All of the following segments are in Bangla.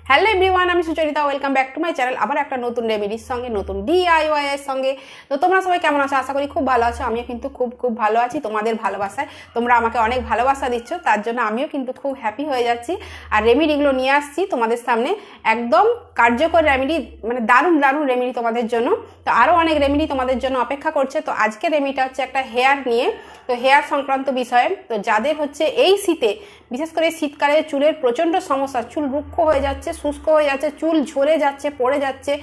হ্যালো এভরিওয়ান, আমি Sucharita. Welcome back to my channel. আবার একটা নতুন রেমেডির সঙ্গে, নতুন ডিআইওয়াই এর সঙ্গে। তো তোমরা সবাই কেমন আছো? আশা করি খুব ভালো আছো। আমিও কিন্তু খুব খুব ভালো আছি। তোমাদের ভালোবাসায় তোমরা আমাকে অনেক ভালোবাসা দিচ্ছ, তার জন্য আমিও কিন্তু খুব হ্যাপি হয়ে যাচ্ছি। আর রেমেডিগুলো নিয়ে আসছি তোমাদের সামনে, একদম কার্যকর রেমেডি, মানে দারুণ দারুণ রেমেডি তোমাদের জন্য। তো আরও অনেক রেমেডি তোমাদের জন্য অপেক্ষা করছে। তো আজকের রেমেডিটা হচ্ছে একটা হেয়ার নিয়ে, তো হেয়ার সংক্রান্ত বিষয়ে। তো যাদের হচ্ছে এই শীতে, বিশেষ করে শীতকালে চুলের প্রচণ্ড সমস্যা, চুল রুক্ষ হয়ে যাচ্ছে, শুষ্ক হয়ে যাচ্ছে, চুল ঝরে যাচ্ছে, পড়ে যাচ্ছে,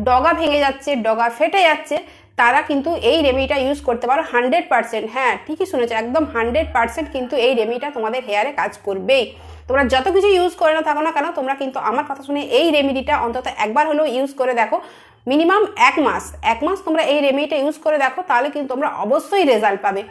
ডগা ভেঙে যাচ্ছে, ডগা ফেটে যাচ্ছে, তারা কিন্তু এই রেমেডিটা ইউজ করতে পারো 100%। হ্যাঁ, ঠিকই শুনেছো, একদম 100% কিন্তু এই রেমেডিটা তোমাদের হেয়ারে কাজ করবেই। তোমরা যত কিছু ইউজ করে না থাকো না কেন, তোমরা কিন্তু আমার কথা শুনে এই রেমেডিটা অন্তত একবার হলেও ইউজ করে দেখো। মিনিমাম এক মাস তোমরা এই রেমেডিটা ইউজ করে দেখো, তাহলে কিন্তু তোমরা অবশ্যই রেজাল্ট পাবে।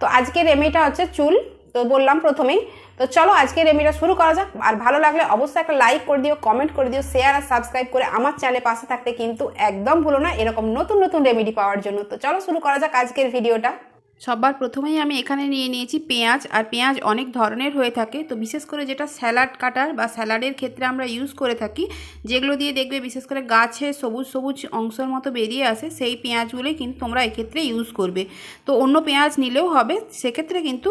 তো আজকের রেমেডিটা হচ্ছে চুল, তো বললাম প্রথমেই। তো চলো আজকে রেমেডিটা শুরু করা যাক। আর ভালো লাগলে অবশ্যই একটা লাইক করে দিও, কমেন্ট করে দিও, শেয়ার আর সাবস্ক্রাইব করে আমার চ্যানেলে পাশে থাকতে কিন্তু একদম ভুলো না, এরকম নতুন নতুন রেমেডি পাওয়ার জন্য। তো চলো শুরু করা যাক আজকের ভিডিওটা। সবার প্রথমেই আমি এখানে নিয়ে নিয়েছি পেঁয়াজ। আর পেঁয়াজ অনেক ধরনের হয়ে থাকে, তো বিশেষ করে যেটা স্যালাড কাটার বা স্যালাডের ক্ষেত্রে আমরা ইউজ করে থাকি, যেগুলো দিয়ে দেখবে বিশেষ করে গাছে সবুজ সবুজ অংশের মতো বেরিয়ে আসে, সেই পেঁয়াজগুলোই কিন্তু তোমরা এক্ষেত্রে ইউজ করবে। তো অন্য পেঁয়াজ নিলেও হবে, সেক্ষেত্রে কিন্তু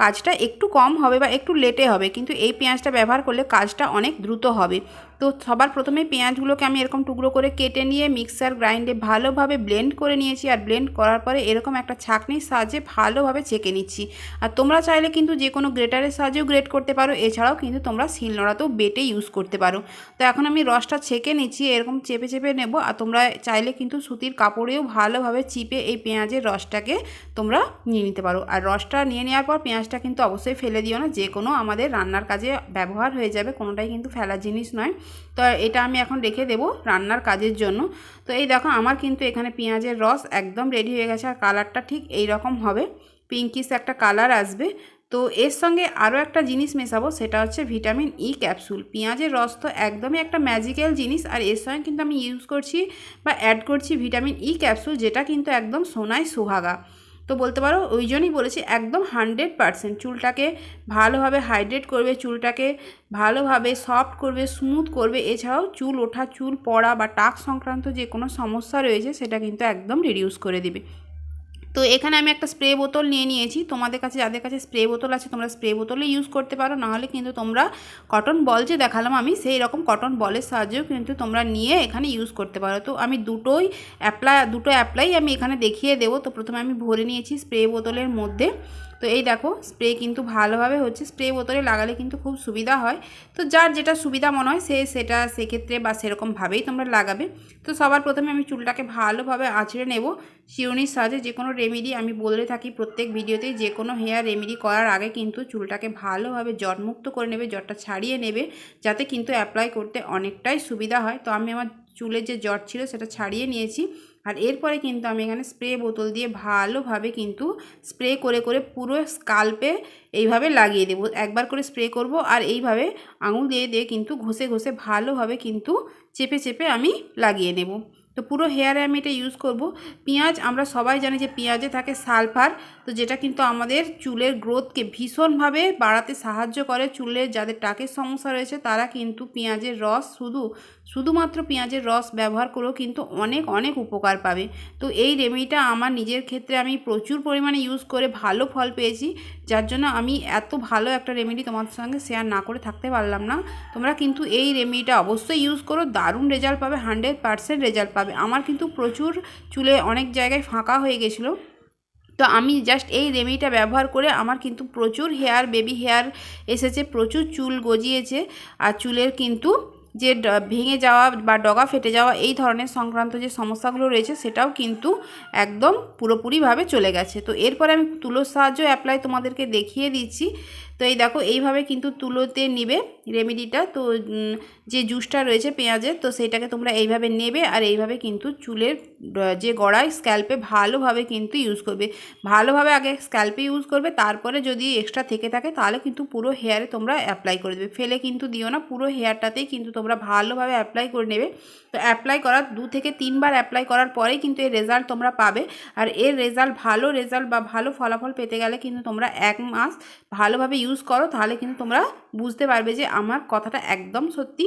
কাজটা একটু কম হবে বা একটু লেটে হবে, কিন্তু এই পেঁয়াজটা ব্যবহার করলে কাজটা অনেক দ্রুত হবে। তো সবার প্রথমে পেঁয়াজগুলোকে আমি এরকম টুকরো করে কেটে নিয়ে মিক্সার গ্রাইন্ডে ভালোভাবে ব্লেন্ড করে নিয়েছি। আর ব্লেন্ড করার পরে এরকম একটা ছাঁকনির সাহায্যে ভালোভাবে ছেঁকে নিচ্ছি। আর তোমরা চাইলে কিন্তু যে কোনো গ্রেটারের সাহায্যেও গ্রেট করতে পারো, এছাড়াও কিন্তু তোমরা শিলনোড়াতেও বেটে ইউজ করতে পারো। তো এখন আমি রসটা ছেঁকে নিচ্ছি, এরকম চেপে চেপে নেব। আর তোমরা চাইলে কিন্তু সুতির কাপড়েও ভালোভাবে চিপে এই পেঁয়াজের রসটাকে তোমরা নিয়ে নিতে পারো। আর রসটা নিয়ে নেওয়ার পর পেঁয়াজটা কিন্তু অবশ্যই ফেলে দিও না, যে কোনো আমাদের রান্নার কাজে ব্যবহার হয়ে যাবে, কোনোটাই কিন্তু ফেলার জিনিস নয়। তো এটা আমি এখন রেখে দেবো রান্নার কাজের জন্য। তো এই দেখো আমার কিন্তু এখানে পেঁয়াজের রস একদম রেডি হয়ে গেছে। আর কালারটা ঠিক এই রকম হবে, পিঙ্কিশ একটা কালার আসবে। তো এর সঙ্গে আরও একটা জিনিস মেশাবো, সেটা হচ্ছে ভিটামিন ই ক্যাপসুল। পেঁয়াজের রস তো একদমই একটা ম্যাজিক্যাল জিনিস, আর এর সঙ্গে কিন্তু আমি ইউজ করছি বা অ্যাড করছি ভিটামিন ই ক্যাপসুল, যেটা কিন্তু একদম সোনায় সুহাগা। তো বলতে পারো ওই জন্যই বলেছি একদম 100% চুলটাকে ভালোভাবে হাইড্রেট করবে, চুলটাকে ভালোভাবে সফট করবে, স্মুথ করবে। এছাড়াও চুল ওঠা, চুল পড়া বা টাক সংক্রান্ত যে কোনো সমস্যা রয়েছে সেটা কিন্তু একদম রিডিউস করে দেবে। তো এখানে আমি একটা স্প্রে বোতল নিয়ে নিয়েছি। তোমাদের কাছে যাদের কাছে স্প্রে বোতল আছে, তোমরা স্প্রে বোতলে ইউজ করতে পারো, নাহলে কিন্তু তোমরা কটন বল যে দেখালাম আমি, সেই রকম কটন বলের সাহায্যেও কিন্তু তোমরা নিয়ে এখানে ইউজ করতে পারো। তো আমি দুটো অ্যাপ্লাই আমি এখানে দেখিয়ে দেবো। তো প্রথমে আমি ভরে নিয়েছি স্প্রে বোতলের মধ্যে। তো এই দেখো স্প্রে কিন্তু ভালোভাবে হচ্ছে, স্প্রে বোতলে লাগালে কিন্তু খুব সুবিধা হয়। তো যার যেটা সুবিধা মনে হয় সেক্ষেত্রে বা সেরকমভাবেই তোমরা লাগাবে। তো সবার প্রথমে আমি চুলটাকে ভালোভাবে আঁচড়ে নেব চিরুনির সাহায্যে। যে কোনো রেমেডি আমি বলে থাকি প্রত্যেক ভিডিওতেই, যে কোনো হেয়ার রেমেডি করার আগে কিন্তু চুলটাকে ভালোভাবে জটমুক্ত করে নেবে, জটটা ছাড়িয়ে নেবে, যাতে কিন্তু অ্যাপ্লাই করতে অনেকটাই সুবিধা হয়। তো আমি আমার চুলের যে জট ছিল সেটা ছাড়িয়ে নিয়েছি। আর এরপরে কিন্তু আমি এখানে স্প্রে বোতল দিয়ে ভালোভাবে কিন্তু স্প্রে করে করে পুরো স্কাল্পে এইভাবে লাগিয়ে দেবো। একবার করে স্প্রে করব, আর এইভাবে আঙুল দিয়ে দিয়ে কিন্তু ঘষে ঘষে ভালোভাবে কিন্তু চেপে চেপে আমি লাগিয়ে নেব। তো পুরো হেয়ারে আমি এটা ইউজ করব। পেঁয়াজ, আমরা সবাই জানি যে পেঁয়াজে থাকে সালফার, তো যেটা কিন্তু আমাদের চুলের গ্রোথকে ভীষণভাবে বাড়াতে সাহায্য করে। চুলের যাদের টাকের সমস্যা রয়েছে তারা কিন্তু পেঁয়াজের রস শুধুমাত্র পেঁয়াজের রস ব্যবহার করেও কিন্তু অনেক অনেক উপকার পাবে। তো এই রেমেডিটা আমার নিজের ক্ষেত্রে আমি প্রচুর পরিমাণে ইউজ করে ভালো ফল পেয়েছি, যার জন্য আমি এত ভালো একটা রেমেডি তোমাদের সঙ্গে শেয়ার না করে থাকতে পারলাম না। তোমরা কিন্তু এই রেমেডিটা অবশ্যই ইউজ করো, দারুণ রেজাল্ট পাবে, 100% রেজাল্ট পাবে। আমার কিন্তু প্রচুর চুলে অনেক জায়গায় ফাঁকা হয়ে গেছিলো, তো আমি জাস্ট এই রেমেডিটা ব্যবহার করে আমার কিন্তু প্রচুর বেবি হেয়ার এসেছে, প্রচুর চুল গজিয়েছে। আর চুলের কিন্তু যে ভেঙে যাওয়া বা ডগা ফেটে যাওয়া এই ধরনের সংক্রান্ত যে সমস্যাগুলো রয়েছে, সেটাও কিন্তু একদম পুরোপুরিভাবে চলে গেছে। তো এরপরে আমি তুলোর সাহায্যে অ্যাপ্লাই তোমাদেরকে দেখিয়ে দিচ্ছি। তো এই দেখো এইভাবে কিন্তু তুলোতে নেবে রেমেডিটা। তো যে জুসটা রয়েছে পেঁয়াজের, তো সেইটাকে তোমরা এইভাবে নেবে, আর এইভাবে কিন্তু চুলের যে গড়ায় স্ক্যাল্পে ভালোভাবে কিন্তু ইউজ করবে। ভালোভাবে আগে স্ক্যাল্পে ইউজ করবে, তারপরে যদি এক্সট্রা থেকে থাকে তাহলে কিন্তু পুরো হেয়ারে তোমরা অ্যাপ্লাই করে দেবে, ফেলে কিন্তু দিও না। পুরো হেয়ারটাতেই কিন্তু তোমরা ভালোভাবে অ্যাপ্লাই করে নেবে। তো অ্যাপ্লাই করার 2 থেকে 3 বার অ্যাপ্লাই করার পরেই কিন্তু এর রেজাল্ট তোমরা পাবে। আর এর ভালো রেজাল্ট বা ভালো ফলাফল পেতে গেলে কিন্তু তোমরা 1 মাস ভালোভাবে ইউজ করো, তাহলে কিন্তু তোমরা বুঝতে পারবে যে আমার কথাটা একদম সত্যি।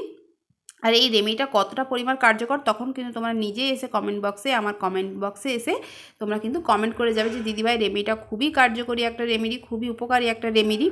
আর এই রেমেডিটা কতটা পরিমাণ কার্যকর তখন কিন্তু তোমরা নিজে এসে আমার কমেন্ট বক্সে এসে তোমরা কিন্তু কমেন্ট করে যাবে যে দিদিভাই রেমেডিটা খুবই কার্যকরী একটা রেমেডি, খুবই উপকারী একটা রেমেডি।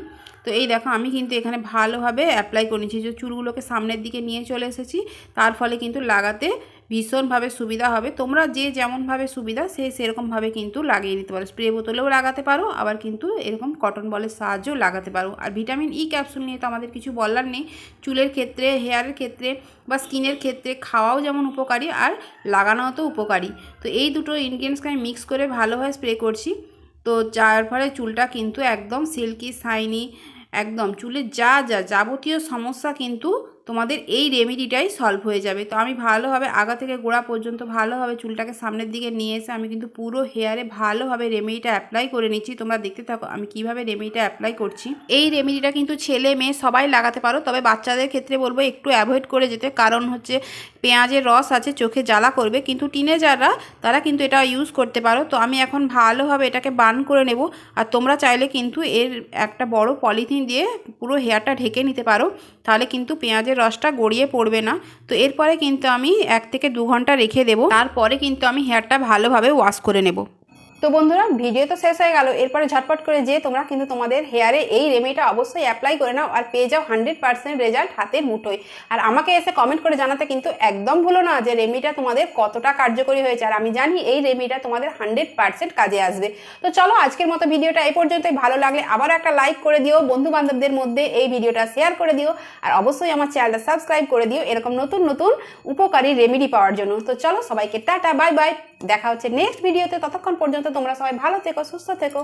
তো এই দেখো আমি কিন্তু এখানে ভালোভাবে অ্যাপ্লাই করে নিচ্ছি, যে চুলগুলোকে সামনের দিকে নিয়ে চলে এসেছি, তার ফলে কিন্তু লাগাতে ভীষণভাবে সুবিধা হবে। তোমরা যে যেমনভাবে সুবিধা সেরকমভাবে কিন্তু লাগিয়ে নিতে পারো। স্প্রে বোতলেও লাগাতে পারো, আবার কিন্তু এরকম কটন বলের সাহায্যেও লাগাতে পারো। আর ভিটামিন ই ক্যাপসুল নিয়ে তো আমাদের কিছু বলার নেই। চুলের ক্ষেত্রে, হেয়ারের ক্ষেত্রে বা স্কিনের ক্ষেত্রে খাওয়াও যেমন উপকারী আর লাগানোও তো উপকারী। তো এই দুটো ইনগ্রিডিয়েন্টসকে আমি মিক্স করে ভালোভাবে স্প্রে করছি। তো যার ফলে চুলটা কিন্তু একদম সিল্কি শাইনি, একদম চুলের যাবতীয় সমস্যা কিন্তু তোমাদের এই রেমেডিটাই সলভ হয়ে যাবে। তো আমি ভালোভাবে আগা থেকে গোড়া পর্যন্ত ভালোভাবে চুলটাকে সামনের দিকে নিয়ে এসে আমি কিন্তু পুরো হেয়ারে ভালোভাবে রেমেডিটা অ্যাপ্লাই করে নিচ্ছি। তোমরা দেখতে থাকো আমি কিভাবে রেমেডিটা অ্যাপ্লাই করছি। এই রেমেডিটা কিন্তু ছেলে মেয়ে সবাই লাগাতে পারো, তবে বাচ্চাদের ক্ষেত্রে বলবো একটু অ্যাভয়েড করে যেতে, কারণ হচ্ছে পেঁয়াজের রস আছে, চোখে জ্বালা করবে। কিন্তু টিনেজাররা তারা কিন্তু এটা ইউজ করতে পারো। তো আমি এখন ভালোভাবে এটাকে বার্ন করে নেব। আর তোমরা চাইলে কিন্তু এর একটা বড় পলিথিন দিয়ে পুরো হেয়ারটা ঢেকে নিতে পারো, তাহলে কিন্তু পেঁয়াজের রসটা গড়িয়ে পড়বে না। তো এরপরে কিন্তু আমি 1 থেকে 2 ঘন্টা রেখে দেবো, তারপরে কিন্তু আমি হেয়ারটা ভালোভাবে ওয়াশ করে নেব। তো বন্ধুরা ভিডিও তো শেষ হয়ে গেল, এরপরে ঝটপট করে যে তোমরা কিন্তু তোমাদের হেয়ারে এই রেমেডিটা অবশ্যই অ্যাপ্লাই করে নাও আর পেয়ে যাও 100% রেজাল্ট হাতের মুঠোয়। আর আমাকে এসে কমেন্ট করে জানাতে কিন্তু একদম ভুলো না যে রেমেডিটা তোমাদের কতটা কার্যকরী হয়েছে। আর আমি জানি এই রেমেডিটা তোমাদের 100% কাজে আসবে। তো চলো আজকের মতো ভিডিওটা এই পর্যন্তই। ভালো লাগলে আবার একটা লাইক করে দিও, বন্ধু বান্ধবদের মধ্যে এই ভিডিওটা শেয়ার করে দিও, আর অবশ্যই আমার চ্যানেলটা সাবস্ক্রাইব করে দিও এরকম নতুন নতুন উপকারী রেমেডি পাওয়ার জন্য। তো চলো সবাইকে টাটা বাই বাই, দেখা হচ্ছে নেক্সট ভিডিওতে। ততক্ষণ পর্যন্ত তোমরা সবাই ভালো থেকো, সুস্থ থেকো।